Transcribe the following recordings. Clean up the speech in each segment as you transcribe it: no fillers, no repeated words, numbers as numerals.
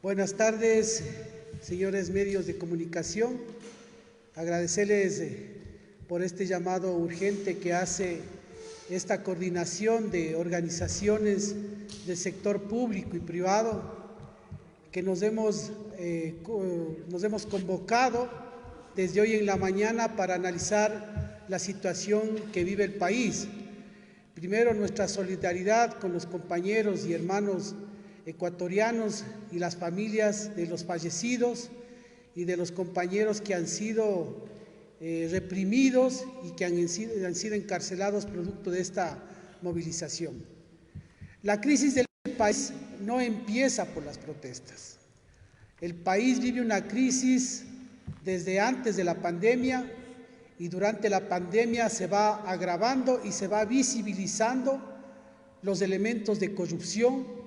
Buenas tardes, señores medios de comunicación. Agradecerles por este llamado urgente que hace esta coordinación de organizaciones del sector público y privado, que nos hemos convocado desde hoy en la mañana para analizar la situación que vive el país. Primero, nuestra solidaridad con los compañeros y hermanos ecuatorianos y las familias de los fallecidos y de los compañeros que han sido reprimidos y que han sido encarcelados producto de esta movilización. La crisis del país no empieza por las protestas. El país vive una crisis desde antes de la pandemia y durante la pandemia se va agravando y se va visibilizando los elementos de corrupción.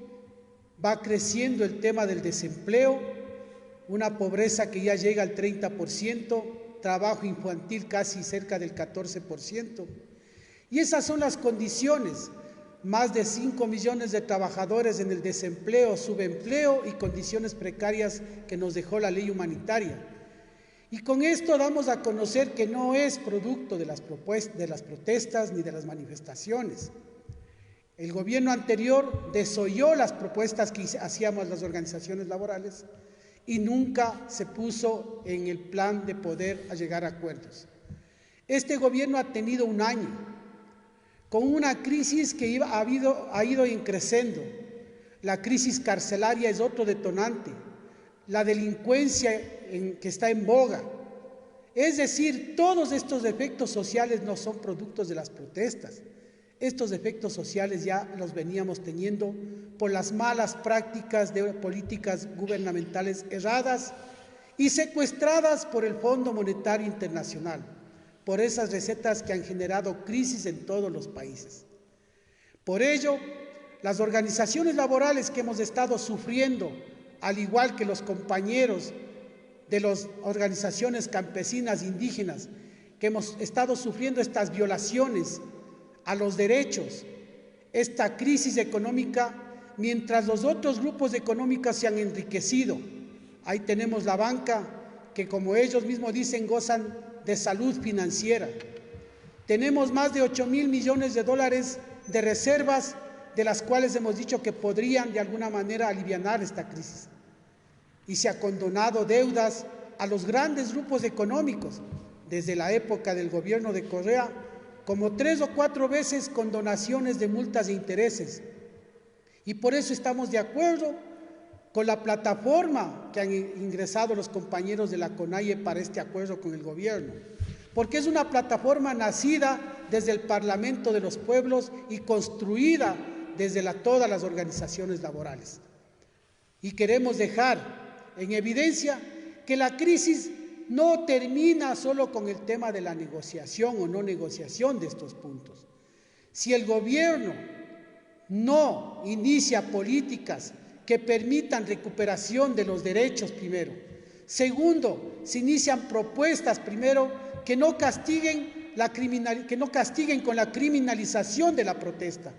Va creciendo el tema del desempleo, una pobreza que ya llega al 30%, trabajo infantil casi cerca del 14%. Y esas son las condiciones, más de 5 millones de trabajadores en el desempleo, subempleo y condiciones precarias que nos dejó la ley humanitaria. Y con esto damos a conocer que no es producto de las protestas ni de las manifestaciones. El gobierno anterior desoyó las propuestas que hacíamos las organizaciones laborales y nunca se puso en el plan de poder llegar a acuerdos. Este gobierno ha tenido un año con una crisis que ha ido creciendo. La crisis carcelaria es otro detonante, la delincuencia que está en boga. Es decir, todos estos efectos sociales no son productos de las protestas. Estos efectos sociales ya los veníamos teniendo por las malas prácticas de políticas gubernamentales erradas y secuestradas por el Fondo Monetario Internacional, por esas recetas que han generado crisis en todos los países. Por ello, las organizaciones laborales que hemos estado sufriendo, al igual que los compañeros de las organizaciones campesinas indígenas, que hemos estado sufriendo estas violaciones a los derechos, esta crisis económica, mientras los otros grupos económicos se han enriquecido. Ahí tenemos la banca, que como ellos mismos dicen, gozan de salud financiera. Tenemos más de 8.000 millones de dólares de reservas, de las cuales hemos dicho que podrían de alguna manera alivianar esta crisis. Y se ha condonado deudas a los grandes grupos económicos, desde la época del gobierno de Correa, como 3 o 4 veces con donaciones de multas e intereses. Y por eso estamos de acuerdo con la plataforma que han ingresado los compañeros de la CONAIE para este acuerdo con el gobierno, porque es una plataforma nacida desde el Parlamento de los Pueblos y construida desde todas las organizaciones laborales. Y queremos dejar en evidencia que la crisis no termina solo con el tema de la negociación o no negociación de estos puntos. Si el gobierno no inicia políticas que permitan recuperación de los derechos primero, segundo, se inician propuestas primero que no castiguen con la criminalización de la protesta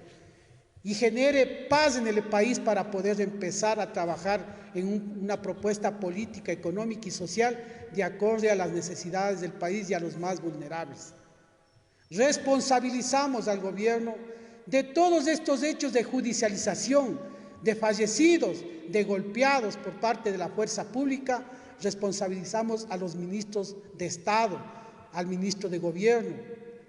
y genere paz en el país para poder empezar a trabajar en una propuesta política, económica y social de acorde a las necesidades del país y a los más vulnerables. Responsabilizamos al gobierno de todos estos hechos de judicialización, de fallecidos, de golpeados por parte de la fuerza pública. Responsabilizamos a los ministros de Estado, al ministro de Gobierno,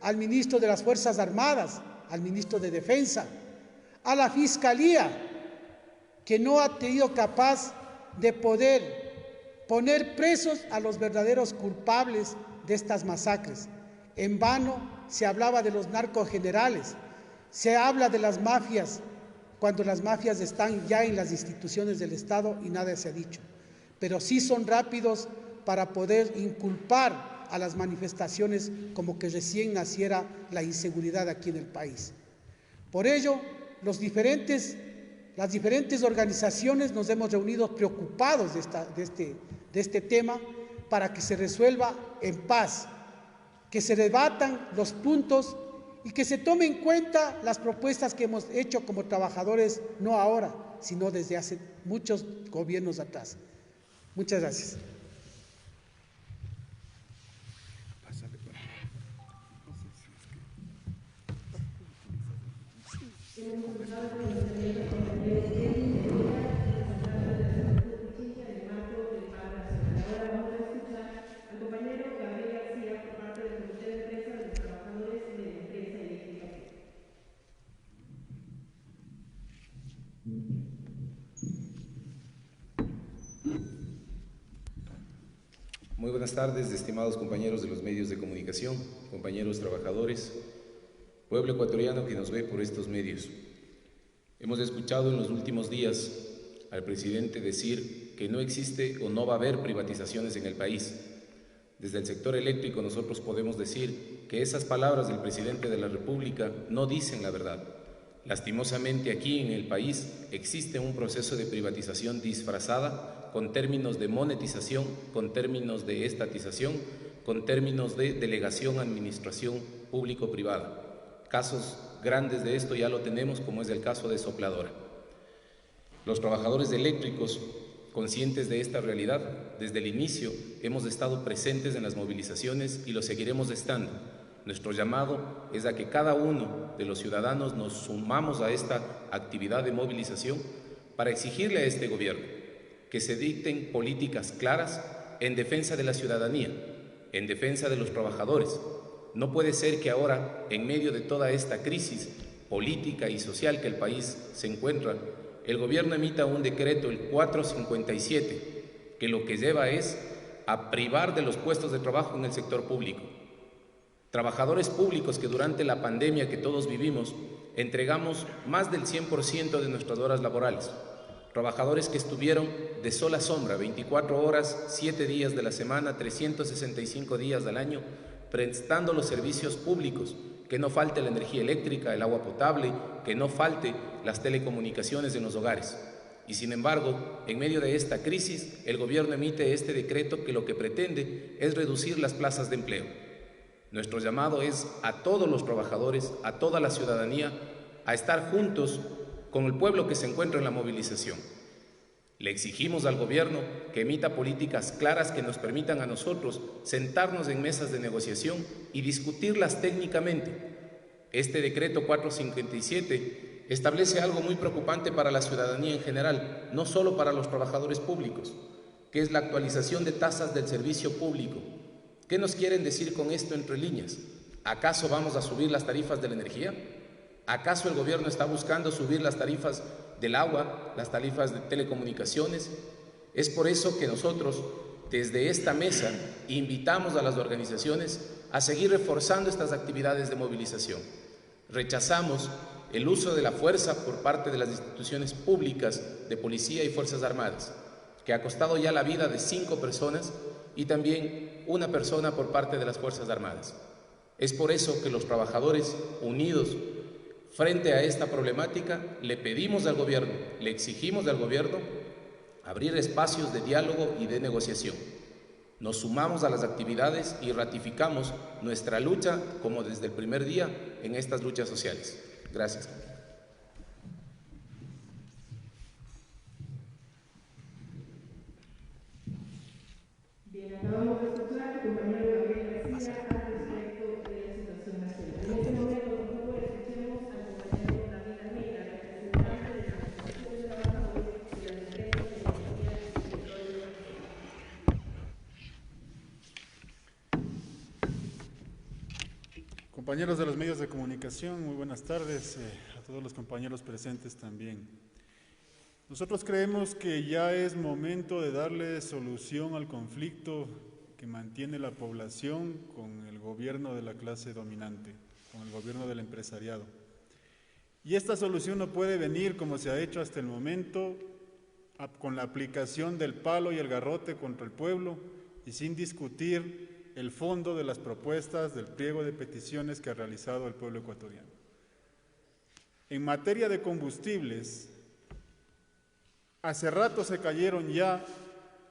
al ministro de las Fuerzas Armadas, al ministro de Defensa, a la Fiscalía, que no ha sido capaz de poder poner presos a los verdaderos culpables de estas masacres. En vano se hablaba de los narcogenerales, se habla de las mafias, cuando las mafias están ya en las instituciones del Estado y nada se ha dicho. Pero sí son rápidos para poder inculpar a las manifestaciones como que recién naciera la inseguridad aquí en el país. Por ello, las diferentes organizaciones nos hemos reunido preocupados de este tema para que se resuelva en paz, que se debatan los puntos y que se tomen en cuenta las propuestas que hemos hecho como trabajadores, no ahora, sino desde hace muchos gobiernos atrás. Muchas gracias. Muy buenas tardes, estimados compañeros de los medios de comunicación, compañeros trabajadores, pueblo ecuatoriano que nos ve por estos medios. Hemos escuchado en los últimos días al presidente decir que no existe o no va a haber privatizaciones en el país. Desde el sector eléctrico nosotros podemos decir que esas palabras del presidente de la República no dicen la verdad. Lastimosamente aquí en el país existe un proceso de privatización disfrazada con términos de monetización, con términos de estatización, con términos de delegación administración público-privada. Casos grandes de esto ya lo tenemos, como es el caso de Sopladora. Los trabajadores eléctricos, conscientes de esta realidad, desde el inicio hemos estado presentes en las movilizaciones y lo seguiremos estando. Nuestro llamado es a que cada uno de los ciudadanos nos sumamos a esta actividad de movilización para exigirle a este gobierno que se dicten políticas claras en defensa de la ciudadanía, en defensa de los trabajadores. No puede ser que ahora, en medio de toda esta crisis política y social que el país se encuentra, el gobierno emita un decreto, el 457, que lo que lleva es a privar de los puestos de trabajo en el sector público. Trabajadores públicos que durante la pandemia que todos vivimos entregamos más del 100% de nuestras horas laborales. Trabajadores que estuvieron de sol a sombra, 24 horas, 7 días de la semana, 365 días del año, prestando los servicios públicos, que no falte la energía eléctrica, el agua potable, que no falte las telecomunicaciones en los hogares. Y sin embargo, en medio de esta crisis, el gobierno emite este decreto que lo que pretende es reducir las plazas de empleo. Nuestro llamado es a todos los trabajadores, a toda la ciudadanía, a estar juntos con el pueblo que se encuentra en la movilización. Le exigimos al gobierno que emita políticas claras que nos permitan a nosotros sentarnos en mesas de negociación y discutirlas técnicamente. Este decreto 457 establece algo muy preocupante para la ciudadanía en general, no solo para los trabajadores públicos, que es la actualización de tasas del servicio público. ¿Qué nos quieren decir con esto entre líneas? ¿Acaso vamos a subir las tarifas de la energía? ¿Acaso el gobierno está buscando subir las tarifas del agua, las tarifas de telecomunicaciones? Es por eso que nosotros, desde esta mesa, invitamos a las organizaciones a seguir reforzando estas actividades de movilización. Rechazamos el uso de la fuerza por parte de las instituciones públicas de policía y fuerzas armadas, que ha costado ya la vida de 5 personas y también una persona por parte de las Fuerzas Armadas. Es por eso que los trabajadores unidos frente a esta problemática le pedimos al gobierno, le exigimos al gobierno abrir espacios de diálogo y de negociación. Nos sumamos a las actividades y ratificamos nuestra lucha como desde el primer día en estas luchas sociales. Gracias. Bien, acabamos de escuchar al compañero Gabriel García al respecto de la situación nacional. En este momento, por favor, escuchemos al compañero David Almeida, representante de la Asociación de Trabajadores de las Empresas de Energía y Petróleo. Compañeros de los medios de comunicación, muy buenas tardes, a todos los compañeros presentes también. Nosotros creemos que ya es momento de darle solución al conflicto que mantiene la población con el gobierno de la clase dominante, con el gobierno del empresariado. Y esta solución no puede venir, como se ha hecho hasta el momento, con la aplicación del palo y el garrote contra el pueblo y sin discutir el fondo de las propuestas del pliego de peticiones que ha realizado el pueblo ecuatoriano. En materia de combustibles, hace rato se cayeron ya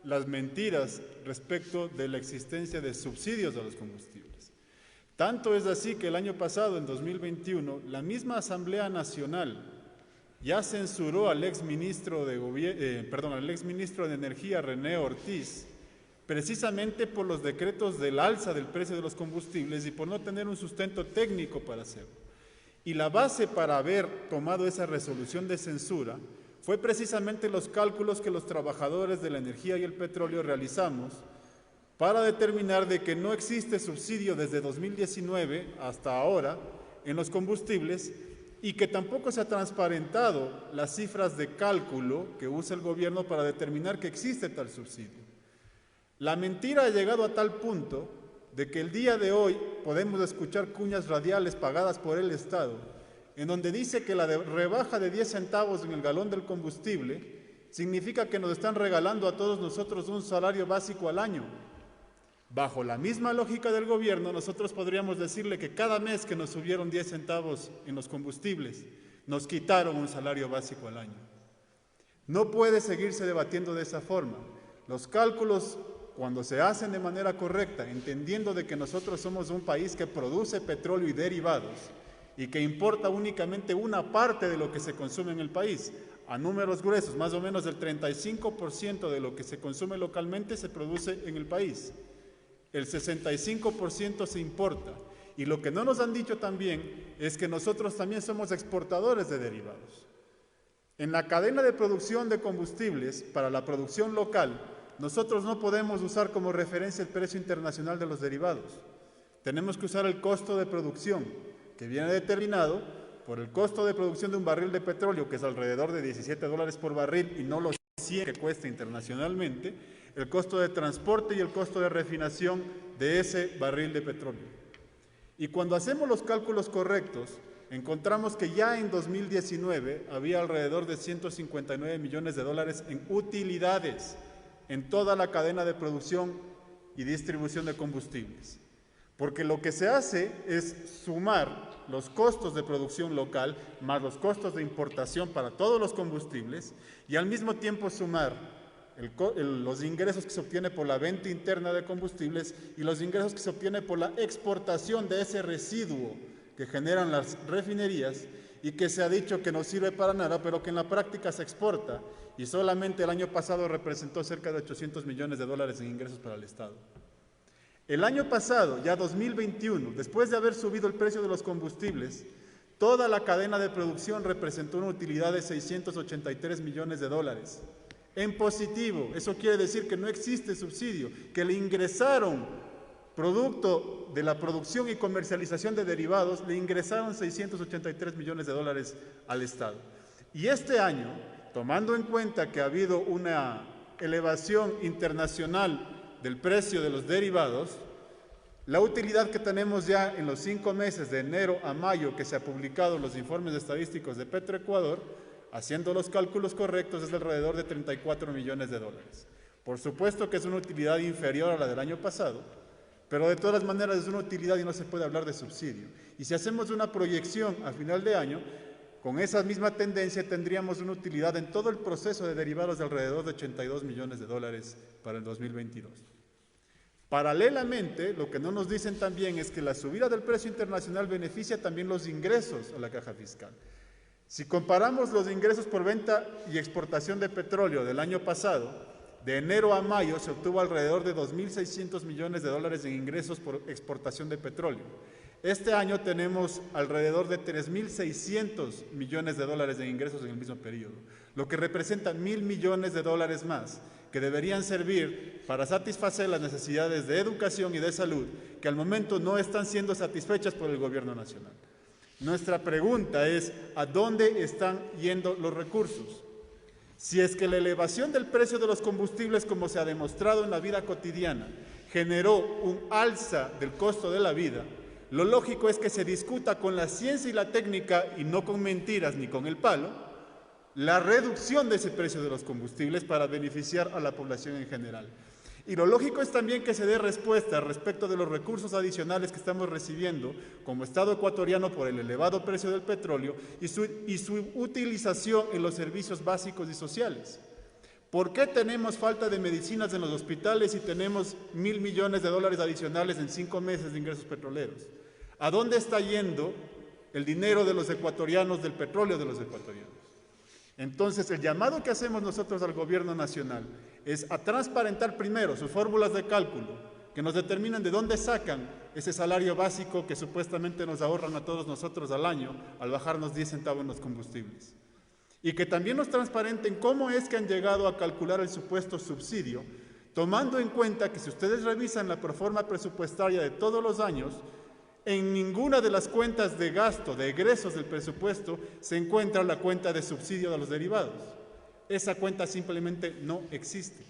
las mentiras respecto de la existencia de subsidios a los combustibles. Tanto es así que el año pasado, en 2021, la misma Asamblea Nacional ya censuró al exministro de Energía, René Ortiz, precisamente por los decretos del alza del precio de los combustibles y por no tener un sustento técnico para hacerlo. Y la base para haber tomado esa resolución de censura fue precisamente los cálculos que los trabajadores de la energía y el petróleo realizamos para determinar de que no existe subsidio desde 2019 hasta ahora en los combustibles y que tampoco se ha transparentado las cifras de cálculo que usa el gobierno para determinar que existe tal subsidio. La mentira ha llegado a tal punto de que el día de hoy podemos escuchar cuñas radiales pagadas por el Estado, en donde dice que la rebaja de 10 centavos en el galón del combustible significa que nos están regalando a todos nosotros un salario básico al año. Bajo la misma lógica del gobierno, nosotros podríamos decirle que cada mes que nos subieron 10 centavos en los combustibles, nos quitaron un salario básico al año. No puede seguirse debatiendo de esa forma. Los cálculos, cuando se hacen de manera correcta, entendiendo de que nosotros somos un país que produce petróleo y derivados y que importa únicamente una parte de lo que se consume en el país, a números gruesos, más o menos el 35% de lo que se consume localmente se produce en el país. El 65% se importa. Y lo que no nos han dicho también es que nosotros también somos exportadores de derivados. En la cadena de producción de combustibles, para la producción local, nosotros no podemos usar como referencia el precio internacional de los derivados. Tenemos que usar el costo de producción, que viene determinado por el costo de producción de un barril de petróleo, que es alrededor de $17 por barril y no los 100 que cuesta internacionalmente, el costo de transporte y el costo de refinación de ese barril de petróleo. Y cuando hacemos los cálculos correctos, encontramos que ya en 2019 había alrededor de $159 millones en utilidades en toda la cadena de producción y distribución de combustibles. Porque lo que se hace es sumar los costos de producción local más los costos de importación para todos los combustibles y al mismo tiempo sumar los ingresos que se obtiene por la venta interna de combustibles y los ingresos que se obtiene por la exportación de ese residuo que generan las refinerías y que se ha dicho que no sirve para nada, pero que en la práctica se exporta y solamente el año pasado representó cerca de $800 millones en ingresos para el Estado. El año pasado, ya 2021, después de haber subido el precio de los combustibles, toda la cadena de producción representó una utilidad de $683 millones. En positivo, eso quiere decir que no existe subsidio, que le ingresaron, producto de la producción y comercialización de derivados, le ingresaron $683 millones al Estado. Y este año, tomando en cuenta que ha habido una elevación internacional del precio de los derivados, la utilidad que tenemos ya en los 5 meses de enero a mayo que se ha publicado los informes estadísticos de Petroecuador, haciendo los cálculos correctos, es de alrededor de $34 millones. Por supuesto que es una utilidad inferior a la del año pasado, pero de todas maneras es una utilidad y no se puede hablar de subsidio. Y si hacemos una proyección a final de año, con esa misma tendencia tendríamos una utilidad en todo el proceso de derivados de alrededor de $82 millones para el 2022. Paralelamente, lo que no nos dicen también es que la subida del precio internacional beneficia también los ingresos a la caja fiscal. Si comparamos los ingresos por venta y exportación de petróleo del año pasado, de enero a mayo se obtuvo alrededor de $2.600 millones en ingresos por exportación de petróleo. Este año tenemos alrededor de $3.600 millones en ingresos en el mismo periodo, lo que representa $1.000 millones más, que deberían servir para satisfacer las necesidades de educación y de salud, que al momento no están siendo satisfechas por el gobierno nacional. Nuestra pregunta es, ¿a dónde están yendo los recursos? Si es que la elevación del precio de los combustibles, como se ha demostrado en la vida cotidiana, generó un alza del costo de la vida, lo lógico es que se discuta con la ciencia y la técnica, y no con mentiras ni con el palo, la reducción de ese precio de los combustibles para beneficiar a la población en general. Y lo lógico es también que se dé respuesta respecto de los recursos adicionales que estamos recibiendo como Estado ecuatoriano por el elevado precio del petróleo y su utilización en los servicios básicos y sociales. ¿Por qué tenemos falta de medicinas en los hospitales y tenemos $1.000 millones adicionales en 5 meses de ingresos petroleros? ¿A dónde está yendo el dinero de los ecuatorianos, del petróleo de los ecuatorianos? Entonces, el llamado que hacemos nosotros al gobierno nacional es a transparentar primero sus fórmulas de cálculo, que nos determinan de dónde sacan ese salario básico que supuestamente nos ahorran a todos nosotros al año al bajarnos 10 centavos en los combustibles. Y que también nos transparenten cómo es que han llegado a calcular el supuesto subsidio, tomando en cuenta que si ustedes revisan la proforma presupuestaria de todos los años, en ninguna de las cuentas de gasto, de egresos del presupuesto, se encuentra la cuenta de subsidio de los derivados. Esa cuenta simplemente no existe.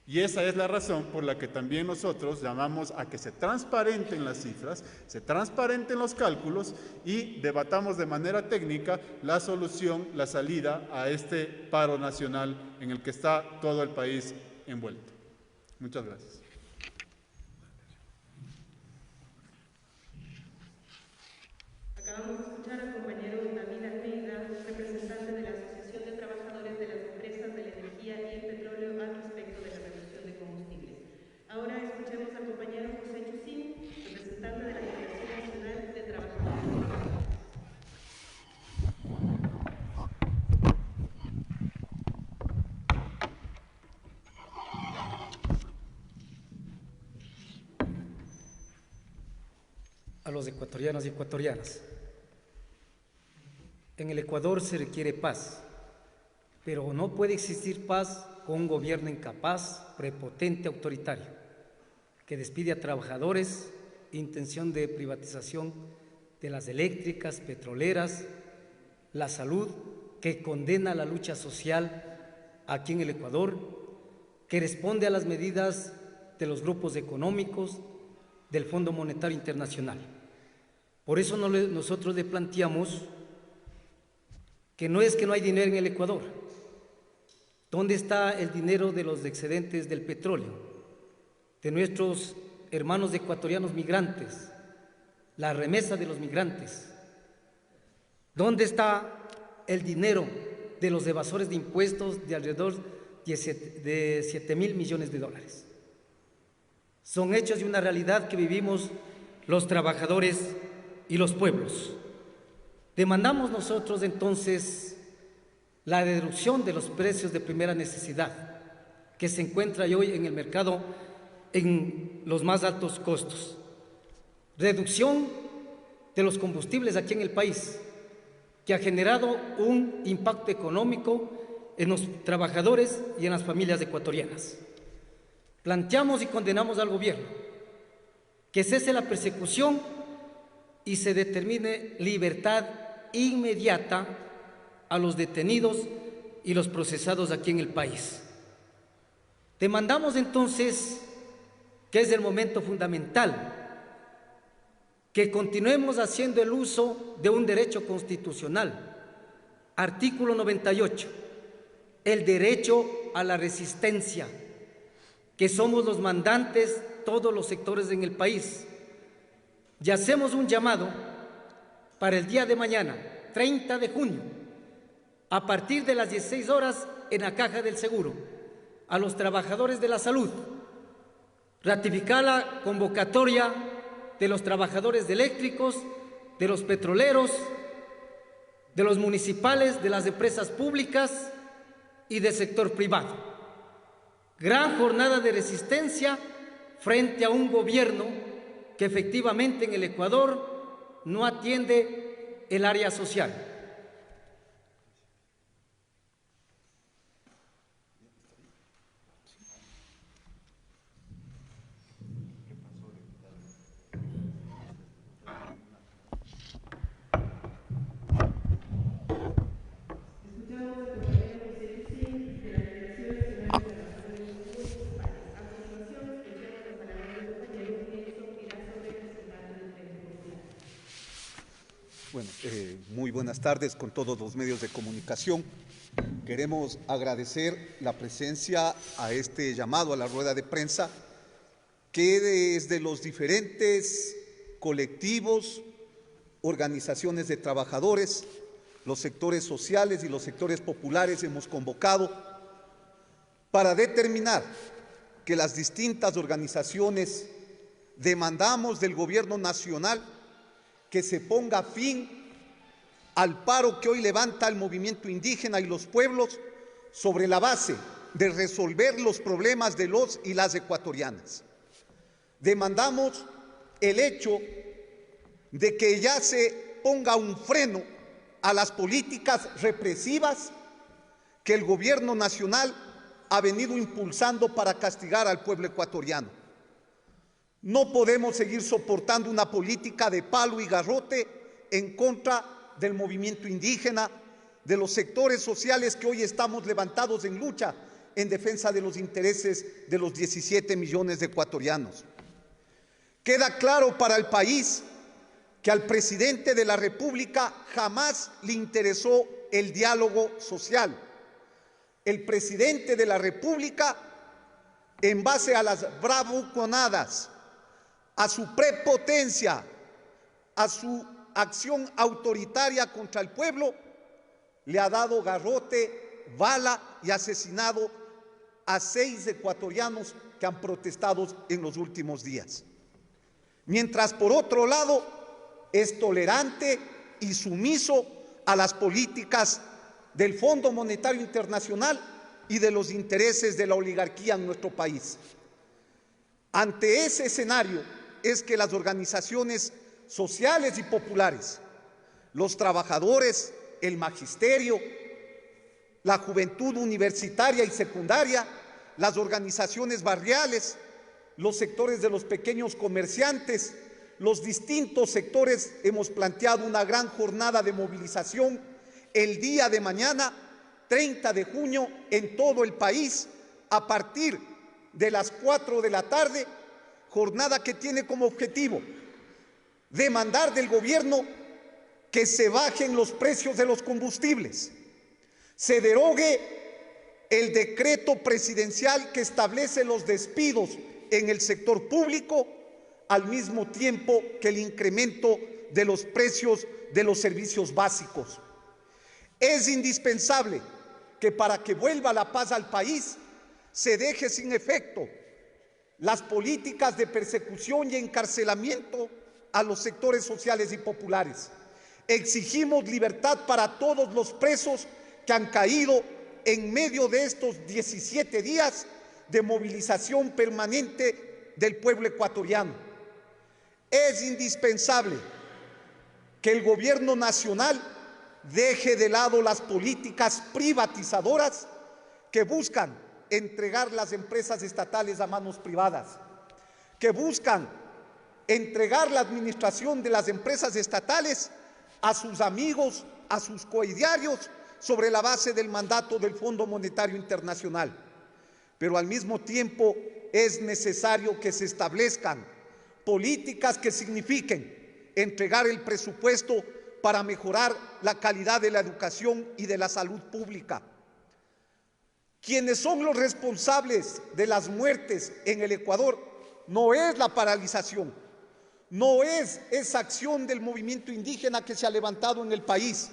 Y esa es la razón por la que también nosotros llamamos a que se transparenten las cifras, se transparenten los cálculos y debatamos de manera técnica la solución, la salida a este paro nacional en el que está todo el país envuelto. Muchas gracias. Acabamos de escuchar al compañero David Almeida, representante de la Asociación de Trabajadores de las Empresas de la Energía y el Petróleo al respecto de la reducción de combustibles. Ahora escuchemos al compañero José Chusín, representante de la Federación Nacional de Trabajadores. A los ecuatorianos y ecuatorianas. En el Ecuador se requiere paz, pero no puede existir paz con un gobierno incapaz, prepotente, autoritario, que despide a trabajadores, intención de privatización de las eléctricas, petroleras, la salud, que condena la lucha social aquí en el Ecuador, que responde a las medidas de los grupos económicos del Fondo Monetario Internacional. Por eso nosotros le planteamos que no es que no hay dinero en el Ecuador. ¿Dónde está el dinero de los excedentes del petróleo, de nuestros hermanos ecuatorianos migrantes, la remesa de los migrantes? ¿Dónde está el dinero de los evasores de impuestos de alrededor de 7.000 millones de dólares? Son hechos de una realidad que vivimos los trabajadores y los pueblos. Demandamos nosotros entonces la reducción de los precios de primera necesidad que se encuentra hoy en el mercado en los más altos costos. Reducción de los combustibles aquí en el país, que ha generado un impacto económico en los trabajadores y en las familias ecuatorianas. Planteamos y condenamos al gobierno que cese la persecución y se determine libertad inmediata a los detenidos y los procesados aquí en el país. Demandamos entonces, que es el momento fundamental, que continuemos haciendo el uso de un derecho constitucional, artículo 98, el derecho a la resistencia, que somos los mandantes todos los sectores en el país. Y hacemos un llamado para el día de mañana, 30 de junio, a partir de las 16 horas en la Caja del Seguro, a los trabajadores de la salud, ratificar la convocatoria de los trabajadores eléctricos, de los petroleros, de los municipales, de las empresas públicas y del sector privado. Gran jornada de resistencia frente a un gobierno que efectivamente en el Ecuador no atiende el área social. Bueno, muy buenas tardes con todos los medios de comunicación. Queremos agradecer la presencia a este llamado a la rueda de prensa que desde los diferentes colectivos, organizaciones de trabajadores, los sectores sociales y los sectores populares hemos convocado para determinar que las distintas organizaciones demandamos del gobierno nacional que se ponga fin al paro que hoy levanta el movimiento indígena y los pueblos sobre la base de resolver los problemas de los y las ecuatorianas. Demandamos el hecho de que ya se ponga un freno a las políticas represivas que el gobierno nacional ha venido impulsando para castigar al pueblo ecuatoriano. No podemos seguir soportando una política de palo y garrote en contra del movimiento indígena, de los sectores sociales que hoy estamos levantados en lucha en defensa de los intereses de los 17 millones de ecuatorianos. Queda claro para el país que al presidente de la República jamás le interesó el diálogo social. El presidente de la República, en base a las bravuconadas, a su prepotencia, a su acción autoritaria contra el pueblo, le ha dado garrote, bala y asesinado a 6 ecuatorianos que han protestado en los últimos días. Mientras, por otro lado, es tolerante y sumiso a las políticas del Fondo Monetario Internacional y de los intereses de la oligarquía en nuestro país. Ante ese escenario es que las organizaciones sociales y populares, los trabajadores, el magisterio, la juventud universitaria y secundaria, las organizaciones barriales, los sectores de los pequeños comerciantes, los distintos sectores, hemos planteado una gran jornada de movilización el día de mañana, 30 de junio, en todo el país, a partir de las 4 de la tarde, jornada que tiene como objetivo demandar del gobierno que se bajen los precios de los combustibles, se derogue el decreto presidencial que establece los despidos en el sector público, al mismo tiempo que el incremento de los precios de los servicios básicos. Es indispensable que para que vuelva la paz al país se deje sin efecto las políticas de persecución y encarcelamiento a los sectores sociales y populares. Exigimos libertad para todos los presos que han caído en medio de estos 17 días de movilización permanente del pueblo ecuatoriano. Es indispensable que el gobierno nacional deje de lado las políticas privatizadoras que buscan entregar las empresas estatales a manos privadas, que buscan entregar la administración de las empresas estatales a sus amigos, a sus coidiarios, sobre la base del mandato del Fondo Monetario Internacional. Pero al mismo tiempo es necesario que se establezcan políticas que signifiquen entregar el presupuesto para mejorar la calidad de la educación y de la salud pública. Quienes son los responsables de las muertes en el Ecuador no es la paralización, no es esa acción del movimiento indígena que se ha levantado en el país.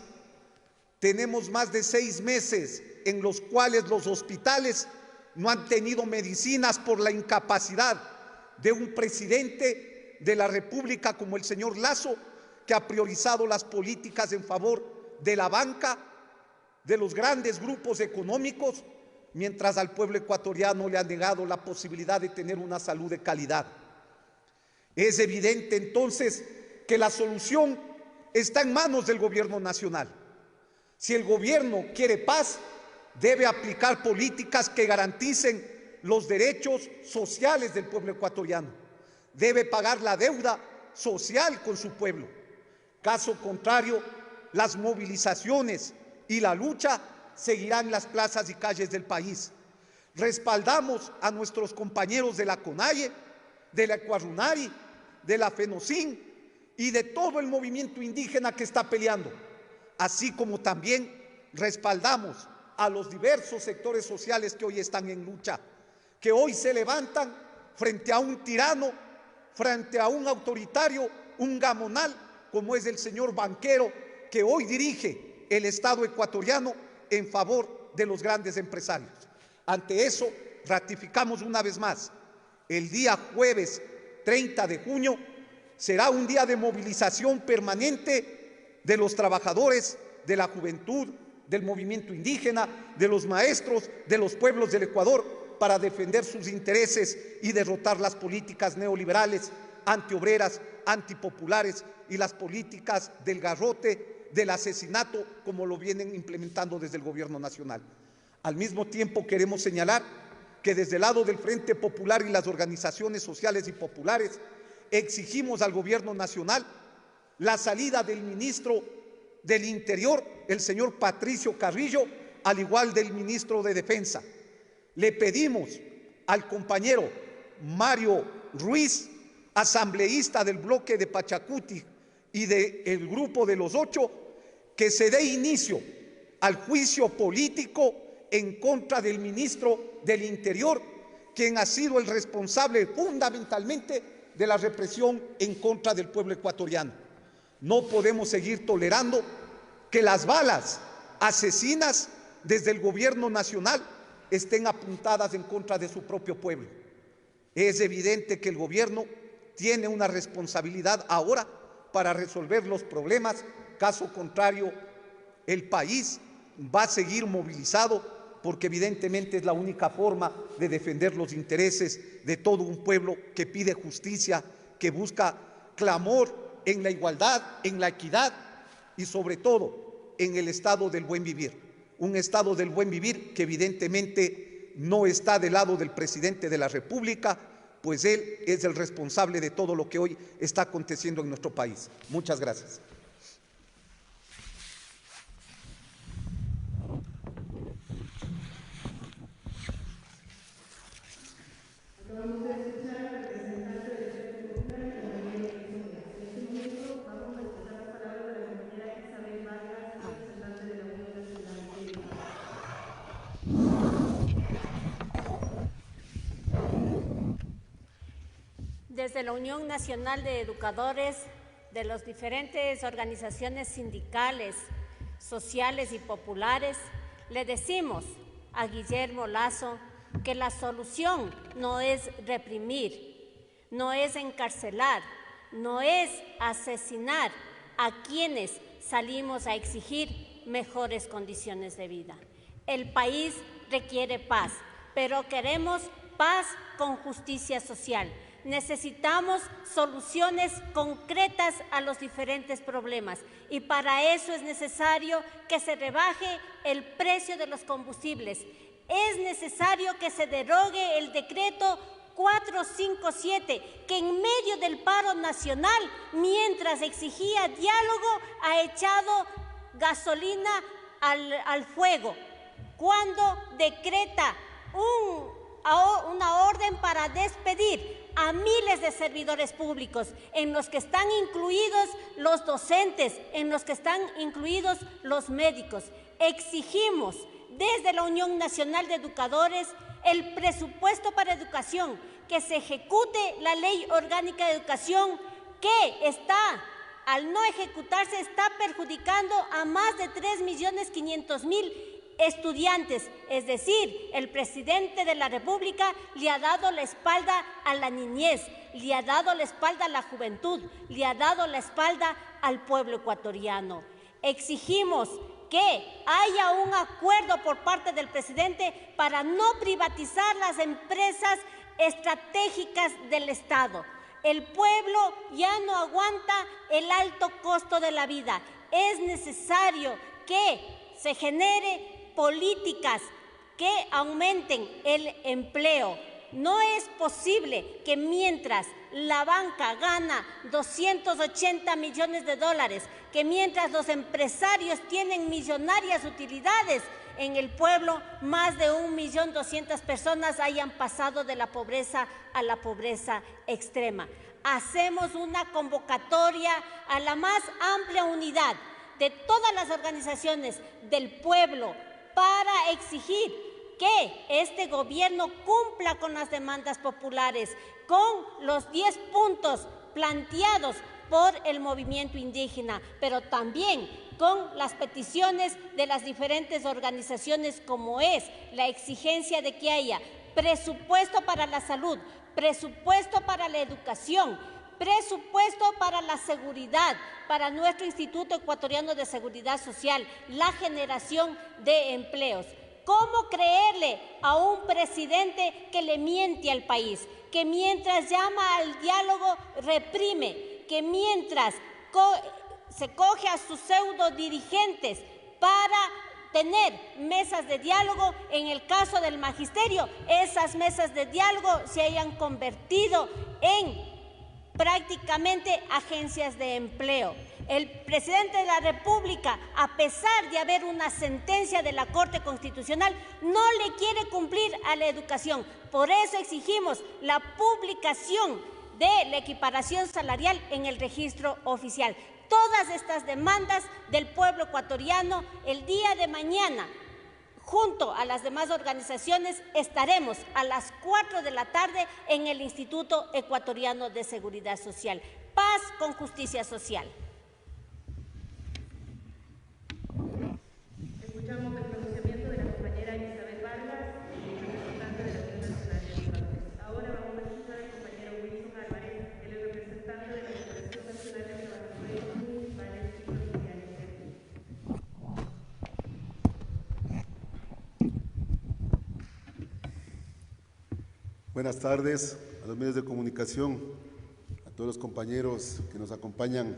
Tenemos más de 6 meses en los cuales los hospitales no han tenido medicinas por la incapacidad de un presidente de la República como el señor Lasso, que ha priorizado las políticas en favor de la banca, de los grandes grupos económicos, mientras al pueblo ecuatoriano le ha negado la posibilidad de tener una salud de calidad. Es evidente entonces que la solución está en manos del gobierno nacional. Si el gobierno quiere paz, debe aplicar políticas que garanticen los derechos sociales del pueblo ecuatoriano. Debe pagar la deuda social con su pueblo. Caso contrario, las movilizaciones y la lucha seguirán en las plazas y calles del país. Respaldamos a nuestros compañeros de la CONAIE, de la Ecuarunari, de la FENOCIN y de todo el movimiento indígena que está peleando, así como también respaldamos a los diversos sectores sociales que hoy están en lucha, que hoy se levantan frente a un tirano, frente a un autoritario, un gamonal, como es el señor banquero, que hoy dirige el Estado ecuatoriano en favor de los grandes empresarios. Ante eso, ratificamos una vez más, el día jueves 30 de junio será un día de movilización permanente de los trabajadores, de la juventud, del movimiento indígena, de los maestros, de los pueblos del Ecuador, para defender sus intereses y derrotar las políticas neoliberales, antiobreras, antipopulares y las políticas del garrote, del asesinato, como lo vienen implementando desde el gobierno nacional. Al mismo tiempo queremos señalar que desde el lado del Frente Popular y las organizaciones sociales y populares exigimos al gobierno nacional la salida del ministro del Interior, el señor Patricio Carrillo, al igual del ministro de Defensa. Le pedimos al compañero Mario Ruiz, asambleísta del bloque de Pachacuti y del grupo de los 8, que se dé inicio al juicio político en contra del ministro del Interior, quien ha sido el responsable fundamentalmente de la represión en contra del pueblo ecuatoriano. No podemos seguir tolerando que las balas asesinas desde el gobierno nacional estén apuntadas en contra de su propio pueblo. Es evidente que el gobierno tiene una responsabilidad ahora para resolver los problemas. Caso contrario, el país va a seguir movilizado, porque evidentemente es la única forma de defender los intereses de todo un pueblo que pide justicia, que busca clamor en la igualdad, en la equidad y sobre todo en el estado del buen vivir. Un estado del buen vivir que evidentemente no está del lado del presidente de la República, pues él es el responsable de todo lo que hoy está aconteciendo en nuestro país. Muchas gracias. Vamos a escuchar al representante del Frente Popular, el compañero Isabel. En este momento vamos a escuchar la palabra de la compañera Isabel Vargas, representante de la Unión Nacional de Educadores. Desde la Unión Nacional de Educadores, de las diferentes organizaciones sindicales, sociales y populares, le decimos a Guillermo Lasso que la solución no es reprimir, no es encarcelar, no es asesinar a quienes salimos a exigir mejores condiciones de vida. El país requiere paz, pero queremos paz con justicia social. Necesitamos soluciones concretas a los diferentes problemas y para eso es necesario que se rebaje el precio de los combustibles. Es necesario que se derogue el decreto 457, que en medio del paro nacional, mientras exigía diálogo, ha echado gasolina al fuego, cuando decreta una orden para despedir a miles de servidores públicos, en los que están incluidos los docentes, en los que están incluidos los médicos. Exigimos desde la Unión Nacional de Educadores el presupuesto para educación, que se ejecute la Ley Orgánica de Educación, que al no ejecutarse, está perjudicando a más de 3.500.000 estudiantes. Es decir, el presidente de la República le ha dado la espalda a la niñez, le ha dado la espalda a la juventud, le ha dado la espalda al pueblo ecuatoriano. Exigimos que haya un acuerdo por parte del presidente para no privatizar las empresas estratégicas del Estado. El pueblo ya no aguanta el alto costo de la vida. Es necesario que se genere políticas que aumenten el empleo. No es posible que mientras la banca gana 280 millones de dólares, que mientras los empresarios tienen millonarias utilidades, en el pueblo más de 1.200.000 personas hayan pasado de la pobreza a la pobreza extrema. Hacemos una convocatoria a la más amplia unidad de todas las organizaciones del pueblo para exigir que este gobierno cumpla con las demandas populares, con los 10 puntos planteados por el movimiento indígena, pero también con las peticiones de las diferentes organizaciones, como es la exigencia de que haya presupuesto para la salud, presupuesto para la educación, presupuesto para la seguridad, para nuestro Instituto Ecuatoriano de Seguridad Social, la generación de empleos. ¿Cómo creerle a un presidente que le miente al país, que mientras llama al diálogo reprime, que mientras se coge a sus pseudo dirigentes para tener mesas de diálogo? En el caso del magisterio, esas mesas de diálogo se hayan convertido en prácticamente agencias de empleo. El presidente de la República, a pesar de haber una sentencia de la Corte Constitucional, no le quiere cumplir a la educación. Por eso exigimos la publicación de la equiparación salarial en el registro oficial. Todas estas demandas del pueblo ecuatoriano, el día de mañana, junto a las demás organizaciones, estaremos a las 4 de la tarde en el Instituto Ecuatoriano de Seguridad Social. Paz con justicia social. Escuchamos el pronunciamiento de la compañera Isabel Vargas, representante de la Unión Nacional de Trabajadores. Ahora vamos a escuchar al compañero Wilson Álvarez, el representante de la Corporación Nacional de Trabajadores Municipales y Provinciales. Buenas tardes a los medios de comunicación, a todos los compañeros que nos acompañan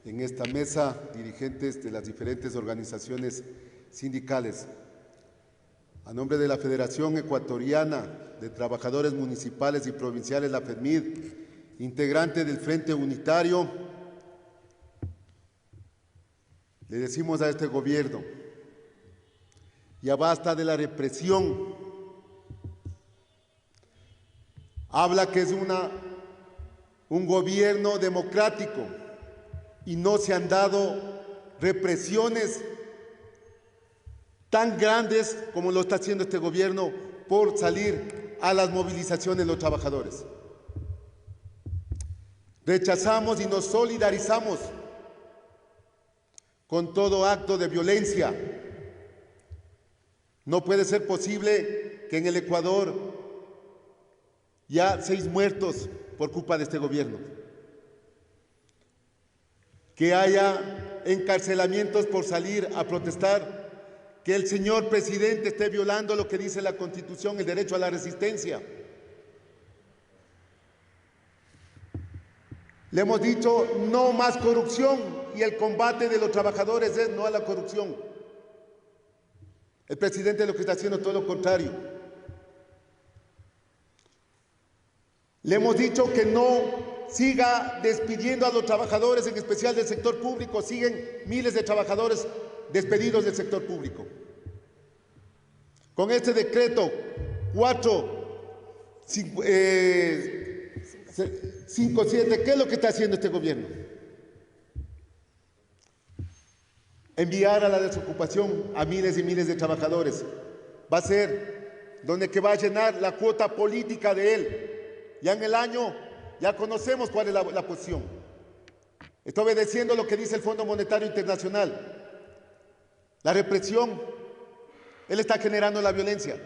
en esta mesa, dirigentes de las diferentes organizaciones sindicales. A nombre de la Federación Ecuatoriana de Trabajadores Municipales y Provinciales, la FEDMID, integrante del Frente Unitario, le decimos a este gobierno: ya basta de la represión. Habla que es un gobierno democrático y no se han dado represiones tan grandes como lo está haciendo este gobierno por salir a las movilizaciones de los trabajadores. Rechazamos y nos solidarizamos con todo acto de violencia. No puede ser posible que en el Ecuador ya 6 muertos por culpa de este gobierno, que haya encarcelamientos por salir a protestar, que el señor presidente esté violando lo que dice la Constitución, el derecho a la resistencia. Le hemos dicho no más corrupción y el combate de los trabajadores es no a la corrupción. El presidente lo que está haciendo es todo lo contrario. Le hemos dicho que no siga despidiendo a los trabajadores, en especial del sector público. Siguen miles de trabajadores despedidos del sector público. Con este decreto 457, ¿qué es lo que está haciendo este gobierno? Enviar a la desocupación a miles y miles de trabajadores. Va a ser donde que va a llenar la cuota política de él. Ya en el año, ya conocemos cuál es la posición. Está obedeciendo lo que dice el Fondo Monetario Internacional. La represión, él está generando la violencia.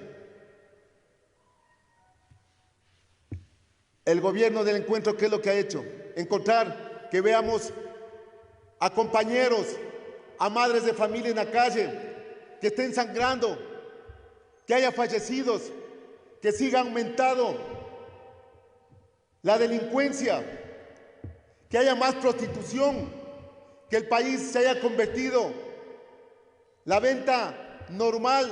El gobierno del encuentro, ¿qué es lo que ha hecho? Encontrar que veamos a compañeros, a madres de familia en la calle, que estén sangrando, que haya fallecidos, que siga aumentando la delincuencia, que haya más prostitución, que el país se haya convertido la venta normal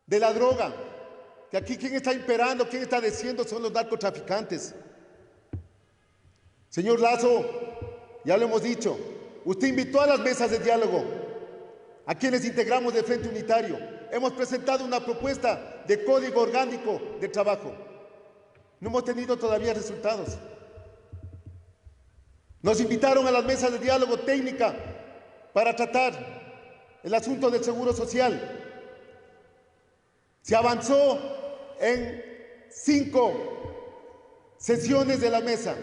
de la droga, que aquí quien está imperando, quien está diciendo son los narcotraficantes. Señor Lazo, ya lo hemos dicho, usted invitó a las mesas de diálogo a quienes integramos del Frente Unitario. Hemos presentado una propuesta de código orgánico de trabajo. No hemos tenido todavía resultados. Nos invitaron a las mesas de diálogo técnica para tratar el asunto del seguro social. Se avanzó en 5 sesiones de la mesa,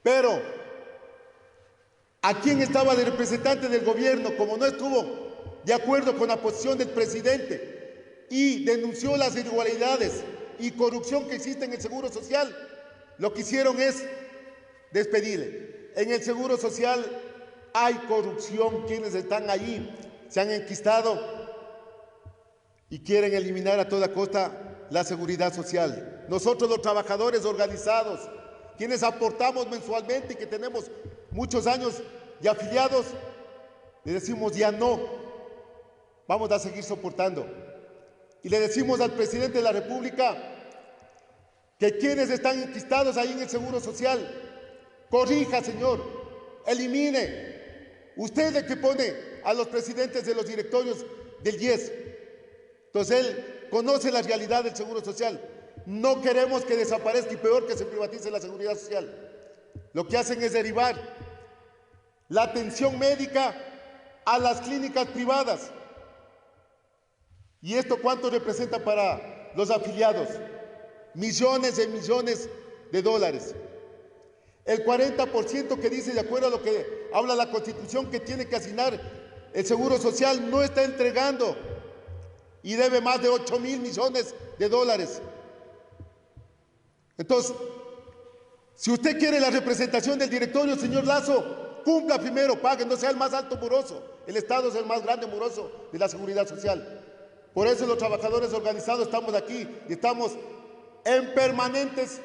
pero a quien estaba de representante del gobierno, como no estuvo de acuerdo con la posición del presidente y denunció las irregularidades y corrupción que existe en el Seguro Social, lo que hicieron es despedirle. En el Seguro Social hay corrupción, quienes están allí se han enquistado y quieren eliminar a toda costa la seguridad social. Nosotros los trabajadores organizados, quienes aportamos mensualmente y que tenemos muchos años de afiliados, le decimos ya no, vamos a seguir soportando. Y le decimos al presidente de la República que quienes están enquistados ahí en el Seguro Social, corrija, señor, elimine. Usted es el que pone a los presidentes de los directorios del IES. Entonces él conoce la realidad del Seguro Social. No queremos que desaparezca y peor que se privatice la seguridad social. Lo que hacen es derivar la atención médica a las clínicas privadas. ¿Y esto cuánto representa para los afiliados? Millones de millones de dólares. El 40% que dice, de acuerdo a lo que habla la Constitución, que tiene que asignar el Seguro Social, no está entregando y debe más de 8.000 millones de dólares. Entonces, si usted quiere la representación del directorio, señor Lazo, cumpla primero, pague, no sea el más alto moroso. El Estado es el más grande moroso de la seguridad social. Por eso los trabajadores organizados estamos aquí y estamos en permanentes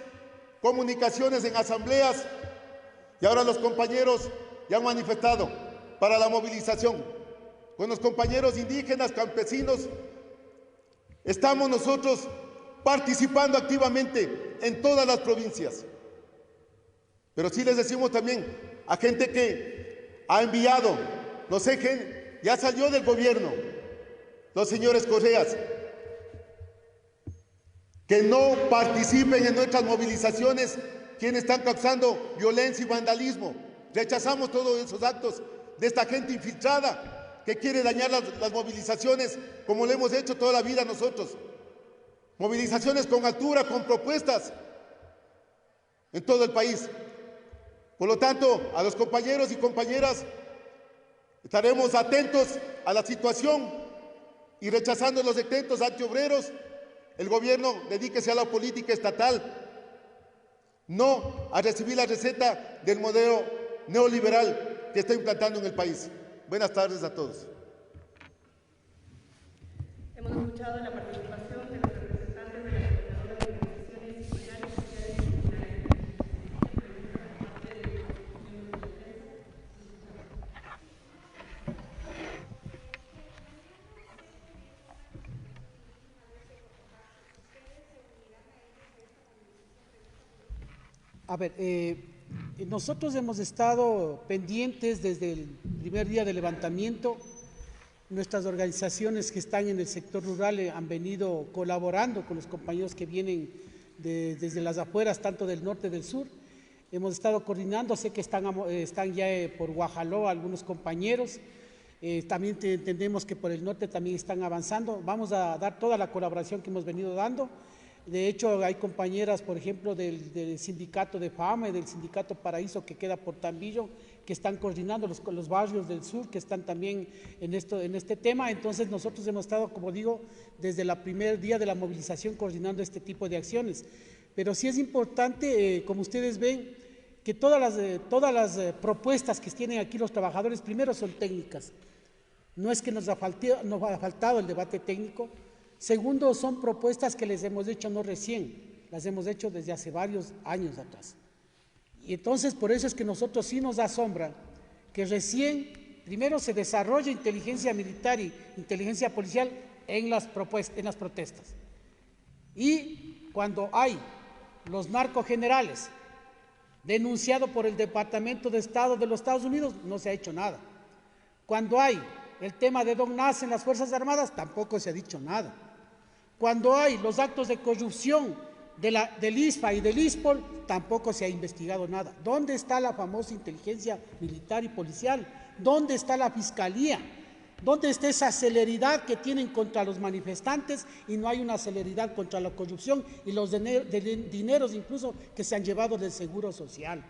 comunicaciones, en asambleas, y ahora los compañeros ya han manifestado para la movilización. Con los compañeros indígenas, campesinos, estamos nosotros participando activamente en todas las provincias. Pero sí les decimos también a gente que ha enviado, no sé, ya salió del gobierno, los señores Correas, que no participen en nuestras movilizaciones quienes están causando violencia y vandalismo. Rechazamos todos esos actos de esta gente infiltrada que quiere dañar las movilizaciones como lo hemos hecho toda la vida nosotros. Movilizaciones con altura, con propuestas en todo el país. Por lo tanto, a los compañeros y compañeras estaremos atentos a la situación y rechazando los decretos antiobreros. El gobierno dedíquese a la política estatal, no a recibir la receta del modelo neoliberal que está implantando en el país. Buenas tardes a todos. Hemos escuchado la participación de los representantes de las coordinadoras de organizaciones sindicales, sociales y culturales. A ver, nosotros hemos estado pendientes desde el primer día del levantamiento. Nuestras organizaciones que están en el sector rural han venido colaborando con los compañeros que vienen desde las afueras, tanto del norte y del sur. Hemos estado coordinando, sé que están ya por Guajaló algunos compañeros. También entendemos que por el norte también están avanzando. Vamos a dar toda la colaboración que hemos venido dando. De hecho, hay compañeras, por ejemplo, del sindicato de FAME, del sindicato Paraíso, que queda por Tambillo, que están coordinando los barrios del sur, que están también en este tema. Entonces, nosotros hemos estado, como digo, desde el primer día de la movilización coordinando este tipo de acciones. Pero sí es importante, como ustedes ven, que todas las propuestas que tienen aquí los trabajadores, primero son técnicas. No es que nos ha faltado el debate técnico. Segundo, son propuestas que les hemos hecho no recién, las hemos hecho desde hace varios años atrás. Y entonces, por eso es que nosotros sí nos asombra que recién, primero se desarrolla inteligencia militar y inteligencia policial en las protestas. Y cuando hay los narcogenerales denunciados por el Departamento de Estado de los Estados Unidos, no se ha hecho nada. Cuando hay el tema de Don Nas en las Fuerzas Armadas, tampoco se ha dicho nada. Cuando hay los actos de corrupción del ISFA y del ISPOL, tampoco se ha investigado nada. ¿Dónde está la famosa inteligencia militar y policial? ¿Dónde está la fiscalía? ¿Dónde está esa celeridad que tienen contra los manifestantes y no hay una celeridad contra la corrupción y los dineros incluso que se han llevado del Seguro Social?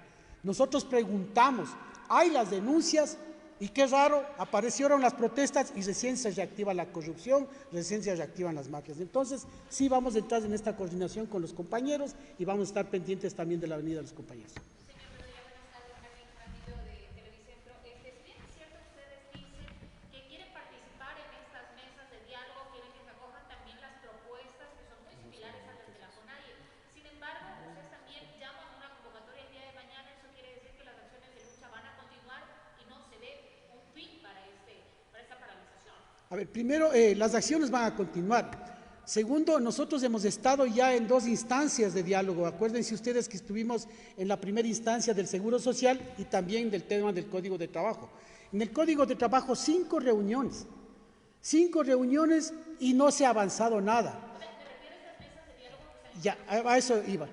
Nosotros preguntamos, hay las denuncias Y qué raro, aparecieron las protestas y recién se reactiva la corrupción, recién se reactivan las mafias. Entonces, sí vamos a entrar en esta coordinación con los compañeros y vamos a estar pendientes también de la venida de los compañeros. A ver, primero, las acciones van a continuar. Segundo, nosotros hemos estado ya en 2 instancias de diálogo. Acuérdense ustedes que estuvimos en la primera instancia del Seguro Social y también del tema del Código de Trabajo. En el Código de Trabajo, 5 reuniones y no se ha avanzado nada. Ya, a eso iba.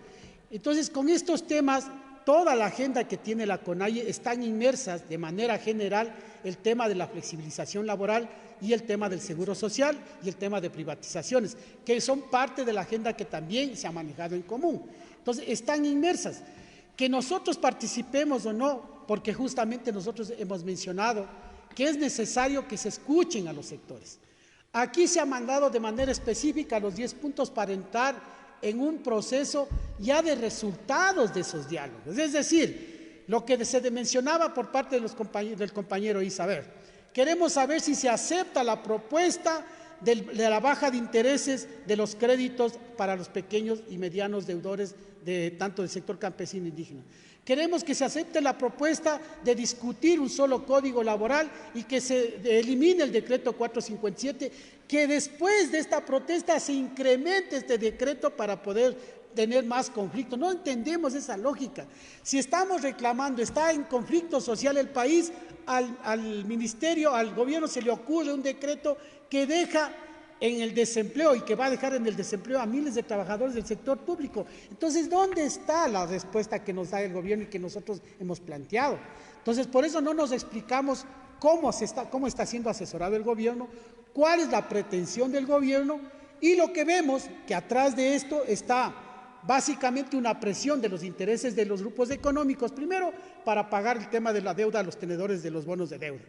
Entonces, con estos temas, toda la agenda que tiene la CONAIE están inmersas de manera general el tema de la flexibilización laboral y el tema del seguro social y el tema de privatizaciones, que son parte de la agenda que también se ha manejado en común. Entonces, están inmersas. Que nosotros participemos o no, porque justamente nosotros hemos mencionado que es necesario que se escuchen a los sectores. Aquí se ha mandado de manera específica los 10 puntos para entrar en un proceso ya de resultados de esos diálogos. Es decir, lo que se mencionaba por parte de del compañero Isabel, queremos saber si se acepta la propuesta de la baja de intereses de los créditos para los pequeños y medianos deudores tanto del sector campesino e indígena. Queremos que se acepte la propuesta de discutir un solo código laboral y que se elimine el decreto 457, que después de esta protesta se incremente este decreto para poder tener más conflicto. No entendemos esa lógica. Si estamos reclamando, está en conflicto social el país, al ministerio, al gobierno se le ocurre un decreto que deja en el desempleo y que va a dejar en el desempleo a miles de trabajadores del sector público. Entonces, ¿dónde está la respuesta que nos da el gobierno y que nosotros hemos planteado? Entonces, por eso no nos explicamos cómo está siendo asesorado el gobierno, cuál es la pretensión del gobierno, y lo que vemos que atrás de esto está básicamente una presión de los intereses de los grupos económicos, primero para pagar el tema de la deuda a los tenedores de los bonos de deuda.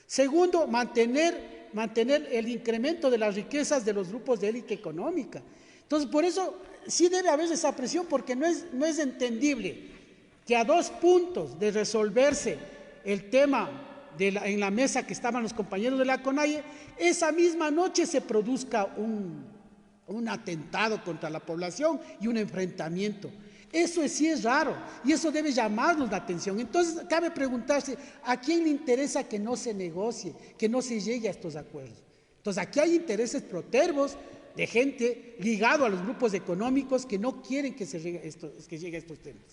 Segundo, mantener el incremento de las riquezas de los grupos de élite económica. Entonces, por eso sí debe haber esa presión, porque no es entendible que a 2 puntos de resolverse el tema en la mesa que estaban los compañeros de la CONAIE, esa misma noche se produzca un atentado contra la población y un enfrentamiento. Eso sí es raro y eso debe llamarnos la atención. Entonces, cabe preguntarse, ¿a quién le interesa que no se negocie, que no se llegue a estos acuerdos? Entonces, aquí hay intereses protervos de gente ligado a los grupos económicos que no quieren que se llegue a estos temas.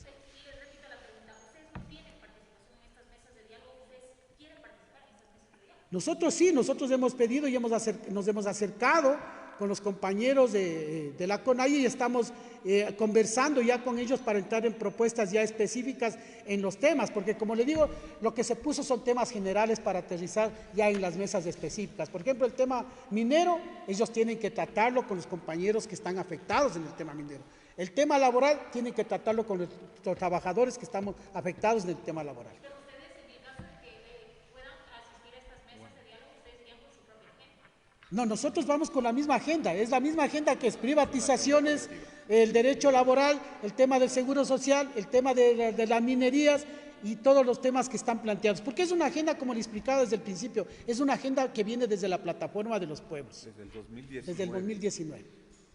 Nosotros sí, nosotros hemos pedido y nos hemos acercado con los compañeros de la CONAIE y estamos conversando ya con ellos para entrar en propuestas ya específicas en los temas, porque como le digo, lo que se puso son temas generales para aterrizar ya en las mesas específicas. Por ejemplo, el tema minero, ellos tienen que tratarlo con los compañeros que están afectados en el tema minero. El tema laboral, tienen que tratarlo con los trabajadores que estamos afectados en el tema laboral. No, nosotros vamos con la misma agenda, es la misma agenda que es privatizaciones, el derecho laboral, el tema del seguro social, el tema de las minerías y todos los temas que están planteados. Porque es una agenda, como le explicaba desde el principio, es una agenda que viene desde la plataforma de los pueblos. Desde el 2019. Desde el 2019.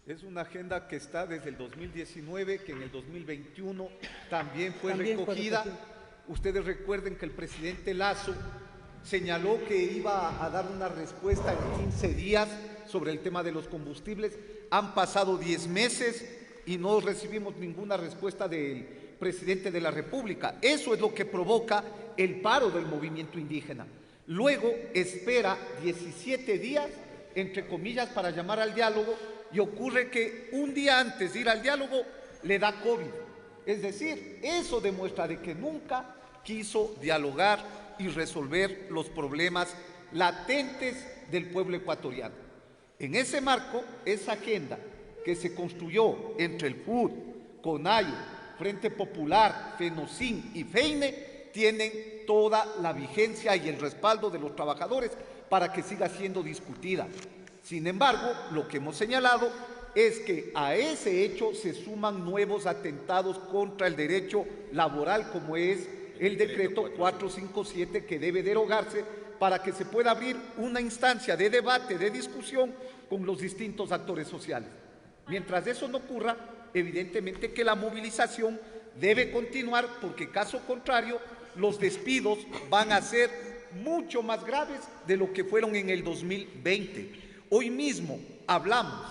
Es una agenda que está desde el 2019, que en el 2021 también fue recogida. Ustedes recuerden que el presidente Lasso señaló que iba a dar una respuesta en 15 días sobre el tema de los combustibles. Han pasado 10 meses y no recibimos ninguna respuesta del presidente de la República. Eso es lo que provoca el paro del movimiento indígena. Luego espera 17 días, entre comillas, para llamar al diálogo, y ocurre que un día antes de ir al diálogo le da COVID. Es decir, eso demuestra de que nunca quiso dialogar y resolver los problemas latentes del pueblo ecuatoriano. En ese marco, esa agenda que se construyó entre el FUD, CONAIE, Frente Popular, FENOCIN y FEINE, tienen toda la vigencia y el respaldo de los trabajadores para que siga siendo discutida. Sin embargo, lo que hemos señalado es que a ese hecho se suman nuevos atentados contra el derecho laboral, como es el decreto 457, que debe derogarse para que se pueda abrir una instancia de debate, de discusión con los distintos actores sociales. Mientras eso no ocurra, evidentemente que la movilización debe continuar, porque caso contrario, los despidos van a ser mucho más graves de lo que fueron en el 2020. Hoy mismo hablamos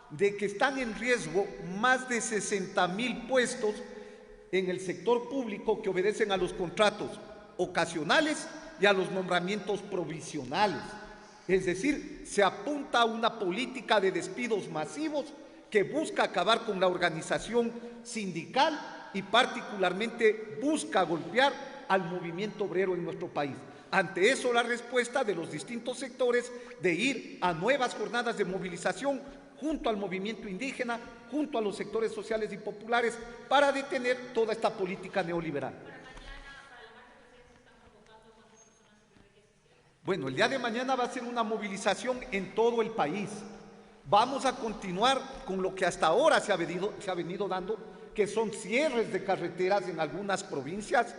de que están en riesgo más de 60,000 puestos en el sector público que obedecen a los contratos ocasionales y a los nombramientos provisionales. Es decir, se apunta a una política de despidos masivos que busca acabar con la organización sindical y particularmente busca golpear al movimiento obrero en nuestro país. Ante eso, la respuesta de los distintos sectores de ir a nuevas jornadas de movilización junto al movimiento indígena, junto a los sectores sociales y populares, para detener toda esta política neoliberal. Bueno, el día de mañana va a ser una movilización en todo el país. Vamos a continuar con lo que hasta ahora se ha venido dando, que son cierres de carreteras en algunas provincias,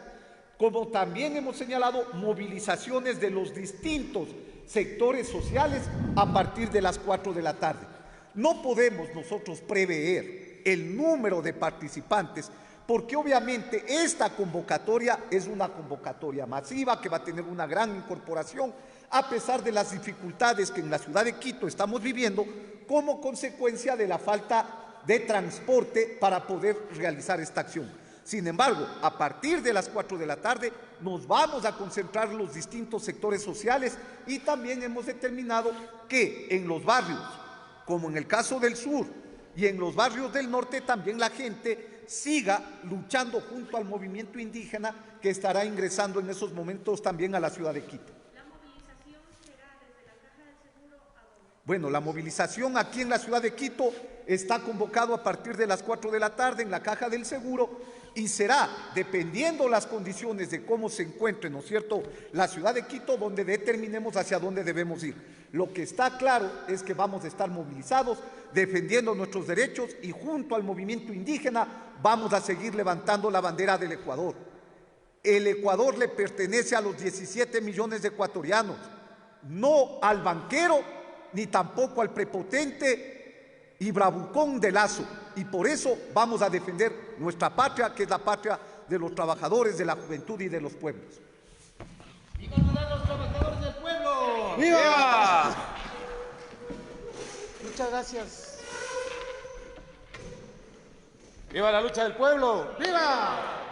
como también hemos señalado movilizaciones de los distintos sectores sociales a partir de las 4 de la tarde. No podemos nosotros prever el número de participantes, porque obviamente esta convocatoria es una convocatoria masiva que va a tener una gran incorporación, a pesar de las dificultades que en la ciudad de Quito estamos viviendo como consecuencia de la falta de transporte para poder realizar esta acción. Sin embargo, a partir de las 4 de la tarde nos vamos a concentrar los distintos sectores sociales, y también hemos determinado que en los barrios, como en el caso del sur, y en los barrios del norte, también la gente siga luchando junto al movimiento indígena, que estará ingresando en esos momentos también a la ciudad de Quito. ¿La movilización será desde la Caja del Seguro a dónde? Bueno, la movilización aquí en la ciudad de Quito está convocado a partir de las 4 de la tarde en la Caja del Seguro, y será, dependiendo las condiciones de cómo se encuentre, ¿no es cierto?, la ciudad de Quito, donde determinemos hacia dónde debemos ir. Lo que está claro es que vamos a estar movilizados, defendiendo nuestros derechos, y junto al movimiento indígena vamos a seguir levantando la bandera del Ecuador. El Ecuador le pertenece a los 17 millones de ecuatorianos, no al banquero, ni tampoco al prepotente y bravucón de Lazo, y por eso vamos a defender nuestra patria, que es la patria de los trabajadores, de la juventud y de los pueblos. ¡Viva los trabajadores del pueblo! ¡Viva! Muchas gracias. ¡Viva la lucha del pueblo! ¡Viva!